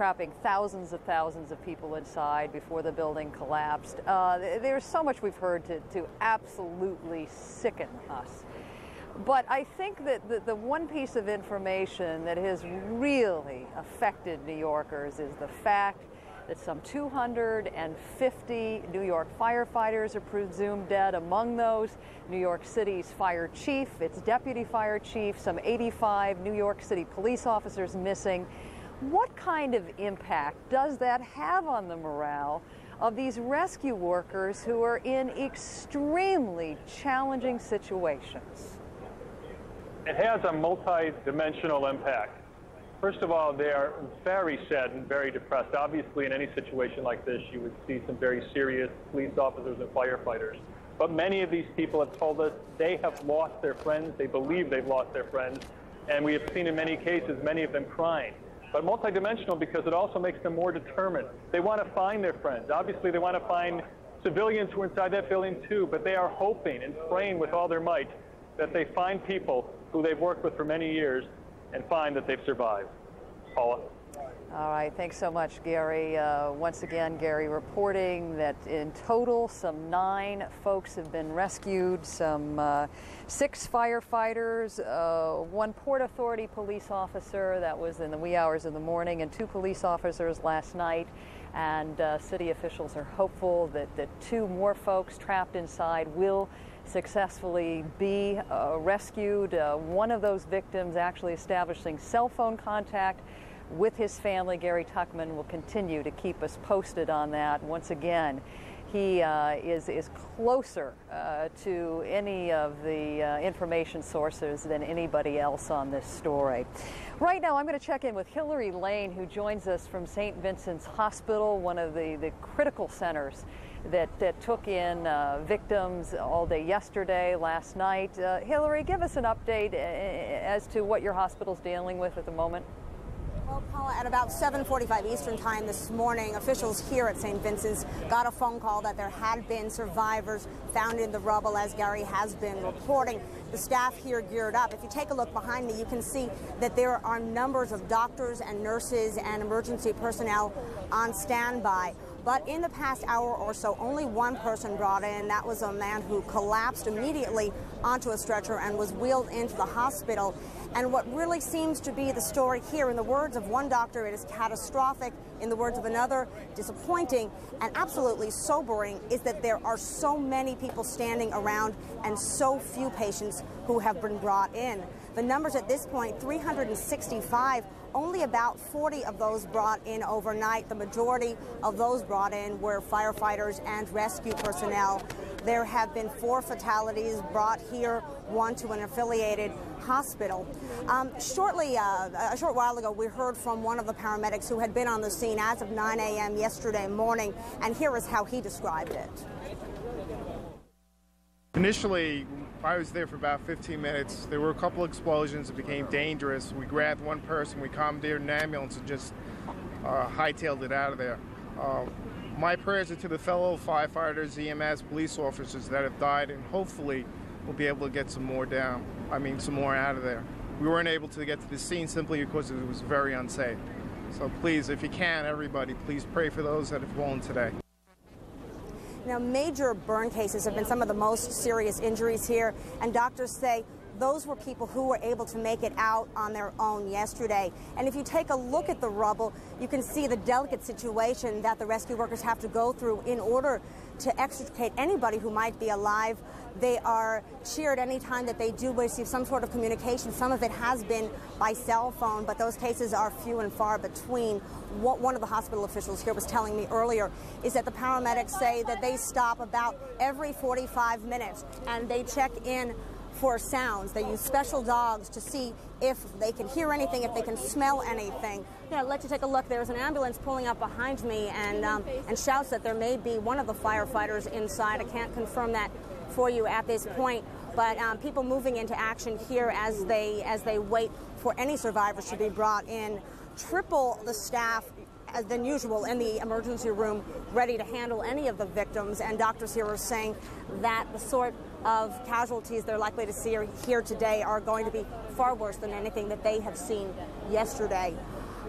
trapping thousands of people inside before the building collapsed. There's so much we've heard to absolutely sicken us. But I think that the one piece of information that has really affected New Yorkers is the fact that some 250 New York firefighters are presumed dead. Among those, New York City's fire chief, its deputy fire chief, some 85 New York City police officers missing. What kind of impact does that have on the morale of these rescue workers who are in extremely challenging situations? It has a multi-dimensional impact. First of all, they are very sad and very depressed. Obviously, in any situation like this, you would see some very serious police officers and firefighters. But many of these people have told us they have lost their friends. They believe they've lost their friends. And we have seen in many cases, many of them crying. But multidimensional because it also makes them more determined. They want to find their friends. Obviously, they want to find civilians who are inside that building too, but they are hoping and praying with all their might that they find people who they've worked with for many years and find that they've survived. Paula? All right, thanks so much, Gary. Once again, Gary reporting that in total some 9 folks have been rescued, some 6 firefighters, 1 Port Authority police officer, that was in the wee hours of the morning, and 2 police officers last night. And city officials are hopeful that 2 more folks trapped inside will successfully be rescued. One of those victims actually establishing cell phone contact with his family. Gary Tuchman will continue to keep us posted on that. Once again, he is closer to any of the information sources than anybody else on this story. Right now, I'm going to check in with Hillary Lane, who joins us from St. Vincent's Hospital, one of the critical centers that took in victims all day yesterday, last night. Hillary, give us an update as to what your hospital's dealing with at the moment. Well, Paula, at about 7:45 Eastern Time this morning, officials here at St. Vincent's got a phone call that there had been survivors found in the rubble, as Gary has been reporting. The staff here geared up. If you take a look behind me, you can see that there are numbers of doctors and nurses and emergency personnel on standby. But in the past hour or so, only one person brought in. That was a man who collapsed immediately onto a stretcher and was wheeled into the hospital. And what really seems to be the story here, in the words of one doctor, it is catastrophic. In the words of another, disappointing and absolutely sobering, is that there are so many people standing around and so few patients who have been brought in. The numbers at this point, 365. Only about 40 of those brought in overnight. The majority of those brought in were firefighters and rescue personnel. There have been 4 fatalities brought here, 1 to an affiliated hospital. A short while ago, we heard from one of the paramedics who had been on the scene as of 9 a.m. yesterday morning, and here is how he described it. Initially, I was there for about 15 minutes. There were a couple explosions. It became dangerous. We grabbed one person. We commandeered an ambulance and just hightailed it out of there. My prayers are to the fellow firefighters, EMS, police officers that have died, and hopefully we'll be able to get some more some more out of there. We weren't able to get to the scene simply because it was very unsafe. So please, if you can, everybody, please pray for those that have fallen today. Now, major burn cases have been some of the most serious injuries here, and doctors say those were people who were able to make it out on their own yesterday. And if you take a look at the rubble, you can see the delicate situation that the rescue workers have to go through in order to extricate anybody who might be alive. They are cheered any time that they do receive some sort of communication. Some of it has been by cell phone, but those cases are few and far between. What one of the hospital officials here was telling me earlier is that the paramedics say that they stop about every 45 minutes and they check in for sounds. They use special dogs to see if they can hear anything, if they can smell anything. Yeah, let you take a look. There's an ambulance pulling up behind me and shouts that there may be one of the firefighters inside. I can't confirm that for you at this point, but people moving into action here as they wait for any survivors to be brought in. Triple the staff than usual in the emergency room, ready to handle any of the victims, and doctors here are saying that the sort of casualties they're likely to see here today are going to be far worse than anything that they have seen yesterday.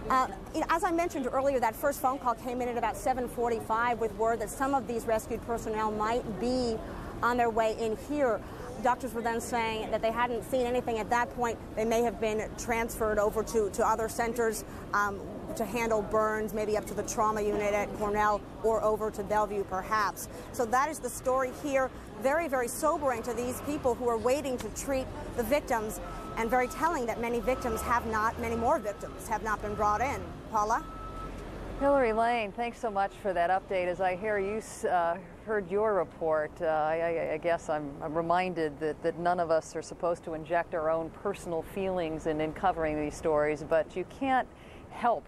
As I mentioned earlier, that first phone call came in at about 7:45 with word that some of these rescued personnel might be on their way in here. Doctors were then saying that they hadn't seen anything at that point. They may have been transferred over to other centers to handle burns, maybe up to the trauma unit at Cornell or over to Bellevue perhaps. So that is the story here. Very, very sobering to these people who are waiting to treat the victims, and very telling that many more victims have not been brought in. Paula? Hillary Lane, thanks so much for that update. As I hear you heard your report, I guess I'm reminded that none of us are supposed to inject our own personal feelings in covering these stories, but you can't help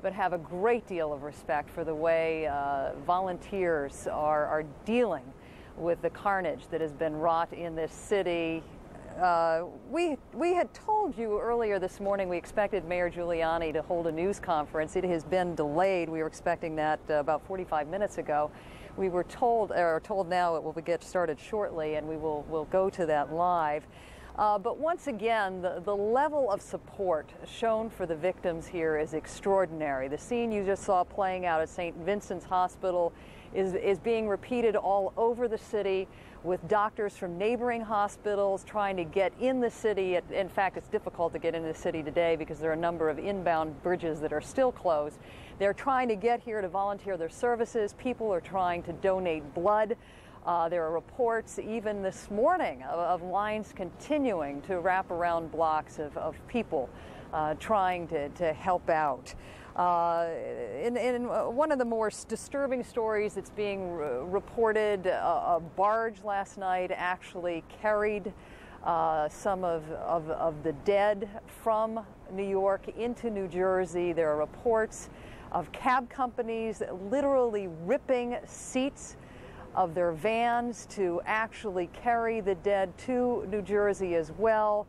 but have a great deal of respect for the way volunteers are dealing with the carnage that has been wrought in this city. We had told you earlier this morning we expected Mayor Giuliani to hold a news conference. It has been delayed. We were expecting that about 45 minutes ago. We were told now it will get started shortly, and we'll go to that live. But once again, the level of support shown for the victims here is extraordinary. The scene you just saw playing out at St. Vincent's Hospital is being repeated all over the city, with doctors from neighboring hospitals trying to get in the city. In fact, it's difficult to get into the city today because there are a number of inbound bridges that are still closed. They're trying to get here to volunteer their services. People are trying to donate blood. There are reports even this morning of lines continuing to wrap around blocks of people trying to help out. In one of the more disturbing stories that's being reported, a barge last night actually carried some of the dead from New York into New Jersey. There are reports of cab companies literally ripping seats of their vans to actually carry the dead to New Jersey as well.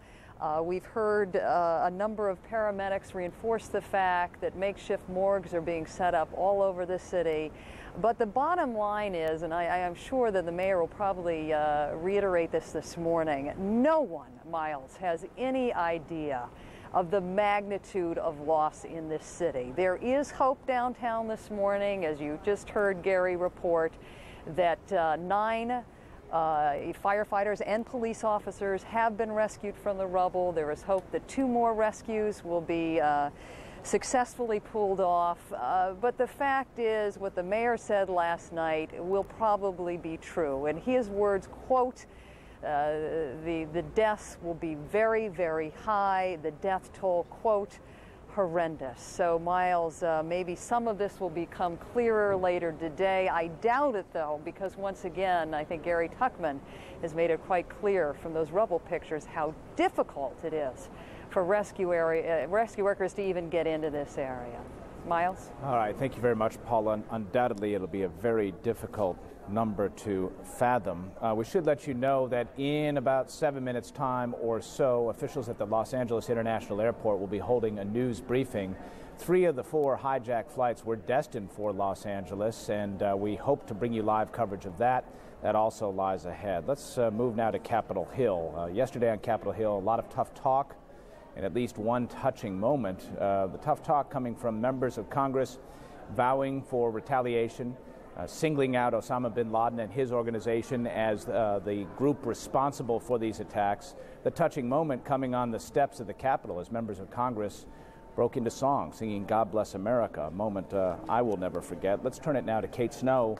We've heard a number of paramedics reinforce the fact that makeshift morgues are being set up all over the city. But the bottom line is, and I am sure that the mayor will probably reiterate this morning, no one, Miles, has any idea of the magnitude of loss in this city. There is hope downtown this morning, as you just heard Gary report, that 9 firefighters and police officers have been rescued from the rubble. There is hope that 2 more rescues will be successfully pulled off. But the fact is, what the mayor said last night will probably be true. And his words, quote, the deaths will be very, very high. The death toll, quote, horrendous. So, Miles, maybe some of this will become clearer later today. I doubt it, though, because once again, I think Gary Tuchman has made it quite clear from those rubble pictures how difficult it is for rescue workers to even get into this area. Miles? All right, thank you very much, Paula. Undoubtedly, it'll be a very difficult number to fathom. We should let you know that in about 7 minutes' time or so, officials at the Los Angeles International Airport will be holding a news briefing. 3 of the 4 hijacked flights were destined for Los Angeles, and we hope to bring you live coverage of that. That also lies ahead. Let's move now to Capitol Hill. Yesterday on Capitol Hill, a lot of tough talk and at least one touching moment. The tough talk coming from members of Congress vowing for retaliation, singling out Osama bin Laden and his organization as the group responsible for these attacks. The touching moment coming on the steps of the Capitol as members of Congress broke into song, singing God Bless America, a moment I will never forget. Let's turn it now to Kate Snow,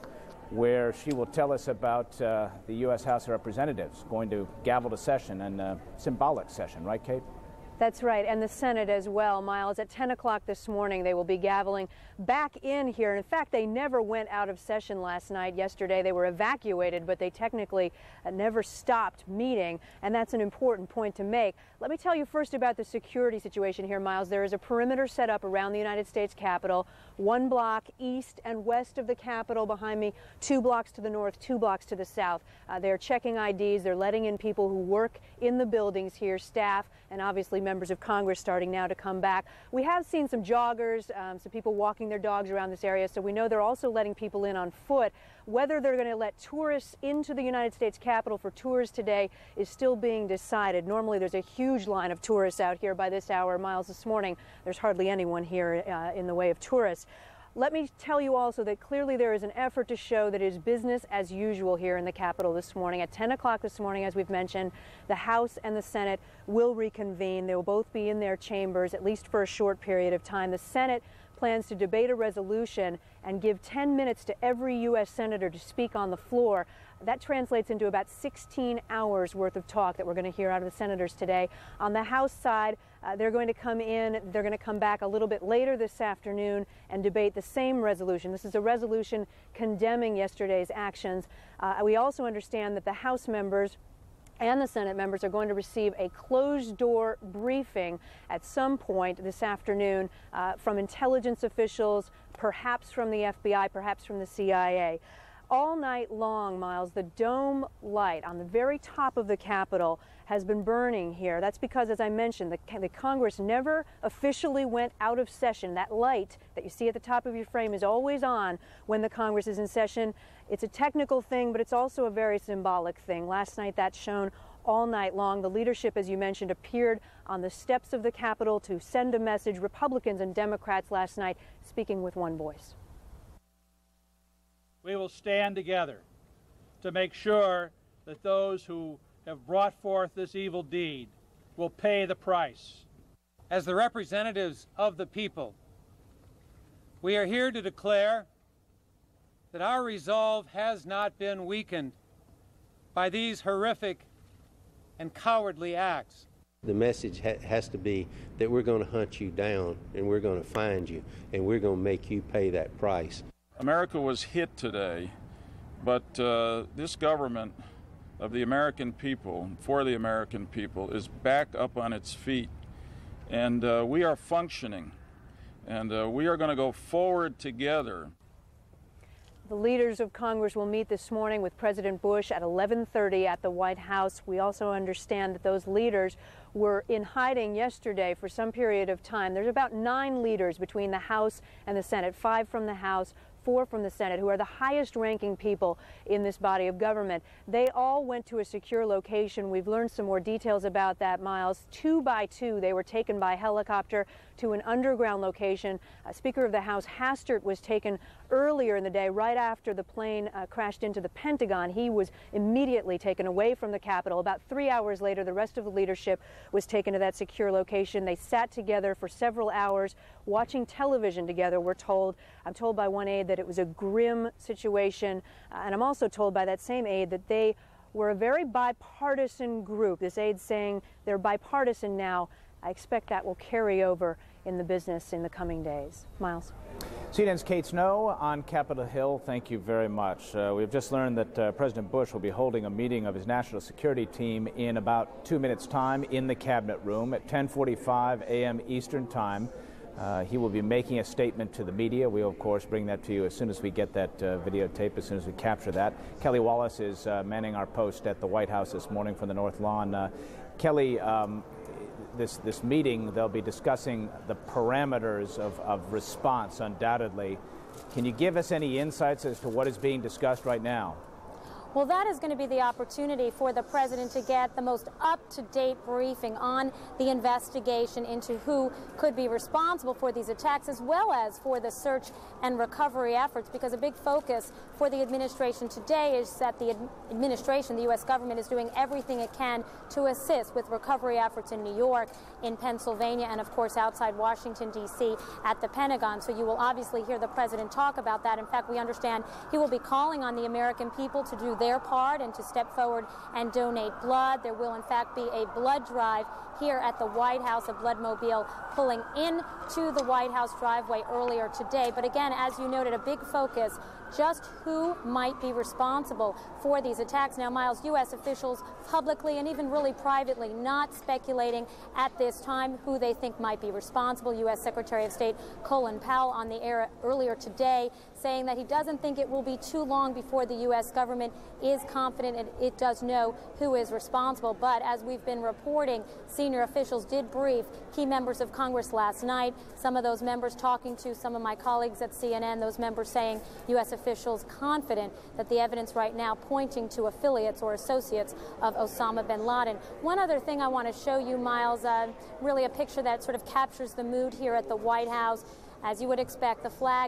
where she will tell us about the U.S. House of Representatives going to gavel to session, and a symbolic session, right, Kate? That's right, and the Senate as well, Miles. At 10 o'clock this morning, they will be gaveling back in here. In fact, they never went out of session last night. Yesterday, they were evacuated, but they technically never stopped meeting, and that's an important point to make. Let me tell you first about the security situation here, Miles. There is a perimeter set up around the United States Capitol, 1 block east and west of the Capitol behind me, 2 blocks to the north, 2 blocks to the south. They're checking IDs. They're letting in people who work in the buildings here, staff, and obviously members of Congress starting now to come back. We have seen some joggers, some people walking their dogs around this area, so we know they're also letting people in on foot. Whether they're going to let tourists into the United States Capitol for tours today is still being decided. Normally there's a huge line of tourists out here by this hour. Miles, this morning there's hardly anyone here in the way of tourists. Let me tell you also that clearly there is an effort to show that it is business as usual here in the Capitol this morning. At 10 o'clock this morning, as we've mentioned, the House and the Senate will reconvene. They will both be in their chambers, at least for a short period of time. The Senate plans to debate a resolution and give 10 minutes to every U.S. senator to speak on the floor. That translates into about 16 hours worth of talk that we're going to hear out of the senators today. On the House side, they're going to come in, they're going to come back a little bit later this afternoon and debate the same resolution. This is a resolution condemning yesterday's actions. We also understand that the House members and the Senate members are going to receive a closed-door briefing at some point this afternoon from intelligence officials, perhaps from the FBI, perhaps from the CIA. All night long, Miles, the dome light on the very top of the Capitol has been burning here. That's because, as I mentioned, the Congress never officially went out of session. That light that you see at the top of your frame is always on when the Congress is in session. It's a technical thing, but it's also a very symbolic thing. Last night that shone all night long. The leadership, as you mentioned, appeared on the steps of the Capitol to send a message. Republicans and Democrats last night speaking with one voice. We will stand together to make sure that those who have brought forth this evil deed will pay the price. As the representatives of the people, we are here to declare that our resolve has not been weakened by these horrific and cowardly acts. The message has to be that we're going to hunt you down and we're going to find you and we're going to make you pay that price. America was hit today, but this government of the American people, for the American people, is back up on its feet. And we are functioning, and we are going to go forward together. The leaders of Congress will meet this morning with President Bush at 11:30 at the White House. We also understand that those leaders were in hiding yesterday for some period of time. There's about 9 leaders between the House and the Senate, 5 from the House, 4 from the Senate, who are the highest ranking people in this body of government. They all went to a secure location. We've learned some more details about that, Miles. 2 by 2, they were taken by helicopter to an underground location. Speaker of the House Hastert was taken earlier in the day, right after the plane crashed into the Pentagon. He was immediately taken away from the Capitol. About 3 hours later, the rest of the leadership was taken to that secure location. They sat together for several hours watching television together, we're told. I'm told by one aide that it was a grim situation, and I'm also told by that same aide that they were a very bipartisan group. This aide saying they're bipartisan now. I expect that will carry over in the business in the coming days. Miles. CNN's Kate Snow on Capitol Hill, thank you very much. We've just learned that President Bush will be holding a meeting of his national security team in about 2 minutes' time in the Cabinet Room at 10:45 a.m. Eastern Time. He will be making a statement to the media. We'll, of course, bring that to you as soon as we get that videotape, as soon as we capture that. Kelly Wallace is manning our post at the White House this morning from the North Lawn. Kelly, this meeting, they'll be discussing the parameters of response, undoubtedly. Can you give us any insights as to what is being discussed right now? Well, that is going to be the opportunity for the president to get the most up-to-date briefing on the investigation into who could be responsible for these attacks, as well as for the search and recovery efforts, because a big focus for the administration today is that the administration, the U.S. government, is doing everything it can to assist with recovery efforts in New York, in Pennsylvania, and of course outside Washington, D.C. at the Pentagon. So you will obviously hear the president talk about that. In fact, we understand he will be calling on the American people to do their part and to step forward and donate blood. There will in fact be a blood drive here at the White House, a bloodmobile pulling into the White House driveway earlier today. But again, as you noted, a big focus, just who might be responsible for these attacks. Now, Miles, U.S. officials publicly and even really privately not speculating at this time who they think might be responsible. U.S. Secretary of State Colin Powell on the air earlier today saying that he doesn't think it will be too long before the U.S. government is confident it does know who is responsible. But as we've been reporting, senior officials did brief key members of Congress last night. Some of those members talking to some of my colleagues at CNN, those members saying U.S. officials confident that the evidence right now pointing to affiliates or associates of Osama bin Laden. One other thing I want to show you, Miles, really a picture that sort of captures the mood here at the White House. As you would expect, the flag